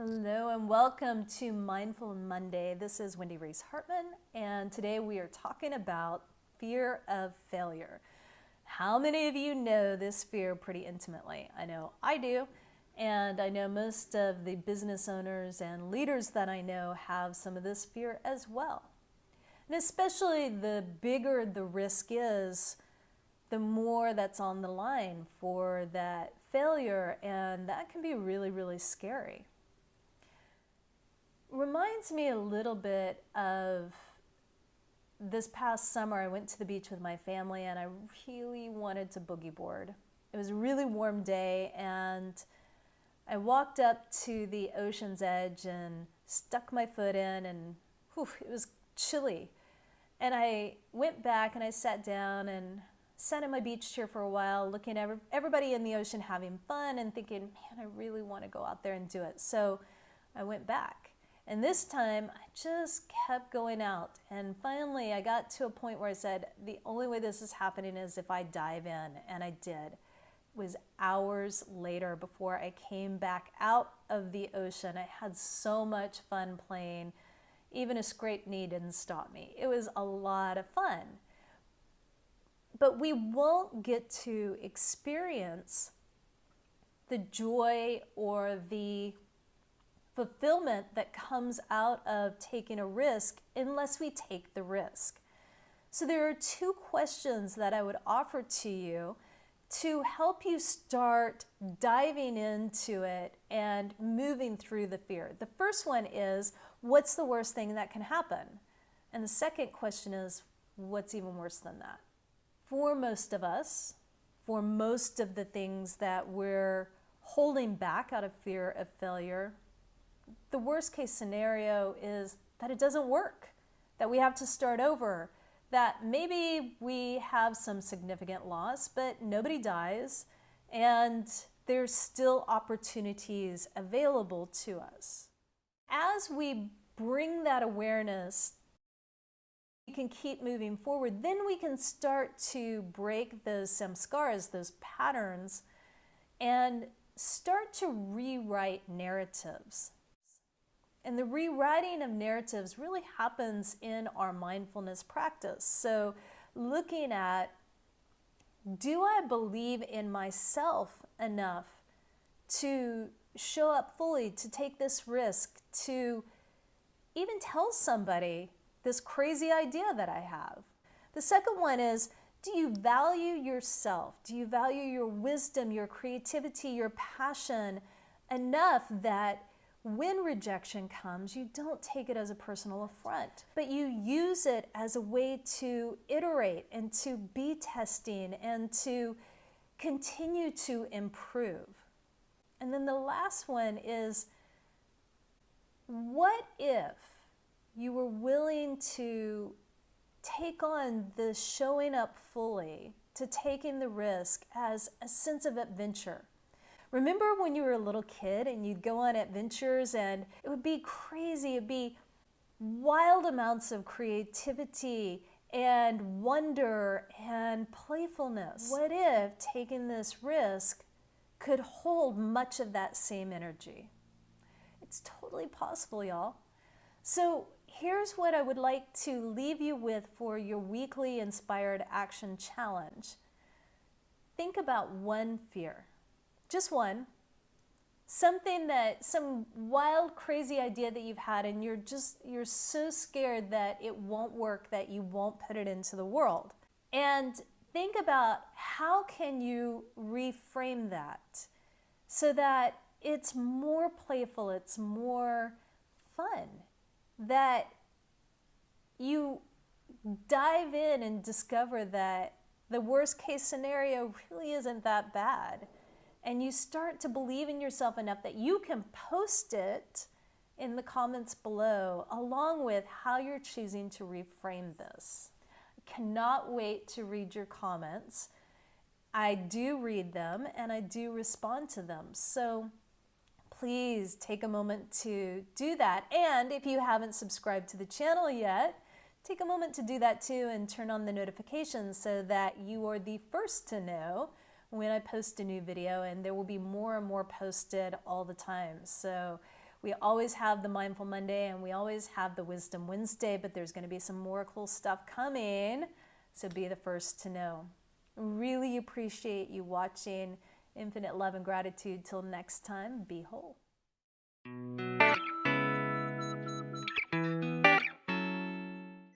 Hello and welcome to Mindful Monday. This is Wendy Reese Hartman, and today we are talking about fear of failure. How many of you know this fear pretty intimately? I know I do, and I know most of the business owners and leaders that I know have some of this fear as well. And especially the bigger the risk is, the more that's on the line for that failure, and that can be really, really scary. Reminds me a little bit of this past summer. I went to the beach with my family and I really wanted to boogie board. It was a really warm day and I walked up to the ocean's edge and stuck my foot in and it was chilly. And I went back and I sat down and sat in my beach chair for a while, looking at everybody in the ocean having fun and thinking, man, I really want to go out there and do it. So I went back. And this time, I just kept going out. And finally, I got to a point where I said, the only way this is happening is if I dive in. And I did. It was hours later before I came back out of the ocean. I had so much fun playing. Even a scraped knee didn't stop me. It was a lot of fun. But we won't get to experience the joy or the fulfillment that comes out of taking a risk unless we take the risk. So there are two questions that I would offer to you to help you start diving into it and moving through the fear. The first one is, what's the worst thing that can happen? And the second question is, what's even worse than that? For most of us, for most of the things that we're holding back out of fear of failure, the worst case scenario is that it doesn't work, that we have to start over, that maybe we have some significant loss, but nobody dies, and there's still opportunities available to us. As we bring that awareness, we can keep moving forward. Then we can start to break those samskaras, those patterns, and start to rewrite narratives. And the rewriting of narratives really happens in our mindfulness practice. So looking at, do I believe in myself enough to show up fully, to take this risk, to even tell somebody this crazy idea that I have? The second one is, do you value yourself? Do you value your wisdom, your creativity, your passion enough that when rejection comes, you don't take it as a personal affront, but you use it as a way to iterate and to be testing and to continue to improve? And then the last one is, what if you were willing to take on the showing up fully, to taking the risk as a sense of adventure? Remember when you were a little kid and you'd go on adventures and it would be crazy, it'd be wild amounts of creativity and wonder and playfulness. What if taking this risk could hold much of that same energy? It's totally possible, y'all. So here's what I would like to leave you with for your weekly Inspired Action Challenge. Think about one fear. Just one, some wild, crazy idea that you've had and you're so scared that it won't work, that you won't put it into the world. And think about, how can you reframe that so that it's more playful, it's more fun, that you dive in and discover that the worst case scenario really isn't that bad. And you start to believe in yourself enough that you can post it in the comments below, along with how you're choosing to reframe this. I cannot wait to read your comments. I do read them and I do respond to them. So please take a moment to do that. And if you haven't subscribed to the channel yet, take a moment to do that too and turn on the notifications so that you are the first to know when I post a new video, and there will be more and more posted all the time. So We always have the Mindful Monday and we always have the Wisdom Wednesday, but there's going to be some more cool stuff coming, so be the first to know. Really appreciate you watching. Infinite love and gratitude. Till next time, be whole.